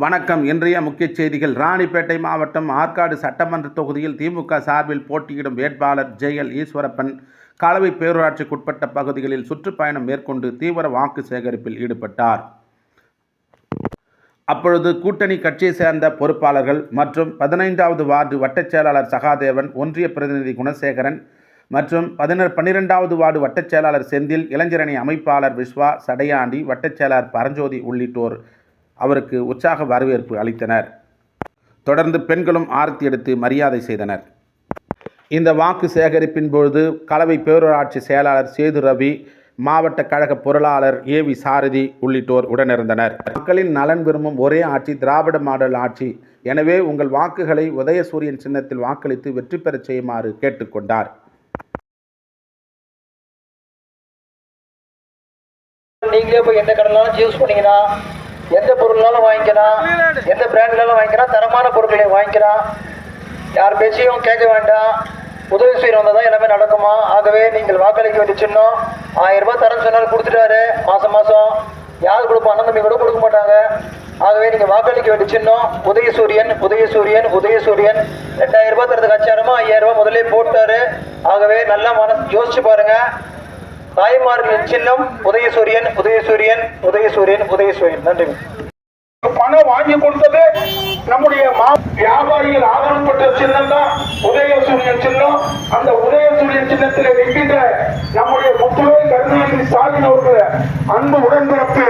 வணக்கம். இன்றைய முக்கிய செய்திகள். ராணிப்பேட்டை மாவட்டம் ஆற்காடு சட்டமன்ற தொகுதியில் திமுக சார்பில் போட்டியிடும் வேட்பாளர் ஜெயல் ஈஸ்வரப்பன் கலவை பேரூராட்சிக்குட்பட்ட பகுதிகளில் சுற்றுப்பயணம் மேற்கொண்டு தீவிர வாக்கு சேகரிப்பில் ஈடுபட்டார். அப்பொழுது கூட்டணி கட்சியை சேர்ந்த பொறுப்பாளர்கள் மற்றும் 15வது வார்டு வட்டச் செயலாளர் சகாதேவன், ஒன்றிய பிரதிநிதி குணசேகரன் மற்றும் 12வது வார்டு வட்டச் செயலாளர் செந்தில், இளைஞரணி அமைப்பாளர் விஸ்வா, சடையாண்டி, வட்டச் செயலாளர் பரஞ்சோதி உள்ளிட்டோர் அவருக்கு உற்சாக வரவேற்பு அளித்தனர். தொடர்ந்து பெண்களும் ஆரத்தி எடுத்து மரியாதை செய்தனர். இந்த வாக்கு சேகரிப்பின் பொழுது கலவை பேரூராட்சி செயலாளர் சேது ரவி, மாவட்ட கழக பொருளாளர் ஏவி சாரதி உள்ளிட்டோர் உடனிருந்தனர். மக்களின் நலன் விரும்பும் ஒரே ஆட்சி திராவிட மாடல் ஆட்சி. எனவே உங்கள் வாக்குகளை உதயசூரியன் சின்னத்தில் வாக்களித்து வெற்றி பெறச் செய்யுமாறு கேட்டுக்கொண்டார். நீங்களே போய் எந்த கடனாலும் யூஸ் பண்ணீங்கன்னா, எந்த பொருள்னாலும் வாங்கிக்கலாம், எந்த பிராண்ட்னாலும் வாங்கிக்கலாம், தரமான பொருட்களை வாங்கிக்கலாம். யார் பேச்சையும் கேட்க வேண்டாம். உதவி செய்ய வந்தால் எல்லாமே நடக்குமா? ஆகவே நீங்கள் வாக்களிக்க வேண்டிய சின்னம் 1000 ரூபாய் தரேன்னு சொன்னாலும் கொடுத்துட்டாரு. மாதம் யார் கொடுப்போம்? அண்ணன் தம்பி கூட கொடுக்க மாட்டாங்க. ஆகவே நீங்கள் வாக்களிக்க வேண்டிய சின்னம் உதயசூரியன். உதயசூரியன் உதயசூரியன் 2000 ரூபாய் தரதுக்கு அச்சாரமா 5000 ரூபாய் முதலே போட்டாரு. ஆகவே நல்லா யோசிச்சு பாருங்க. தாய்மார்களின் சின்னம் உதயசூரியன் உதயசூரியன் உதயசூரியன் உதயசூரியன். நன்றி. பணம் வாங்கி கொடுத்தது நம்முடைய வியாபாரிகள் ஆதரவுப்பட்ட சின்னம் தான் உதயசூரியன் சின்னம். அந்த உதயசூரியன் சின்னத்தில் நிற்கின்ற நம்முடைய முத்துவேல் கருணாநிதி ஸ்டாலின் அவர்கள் அன்பு உடன்பிறப்பு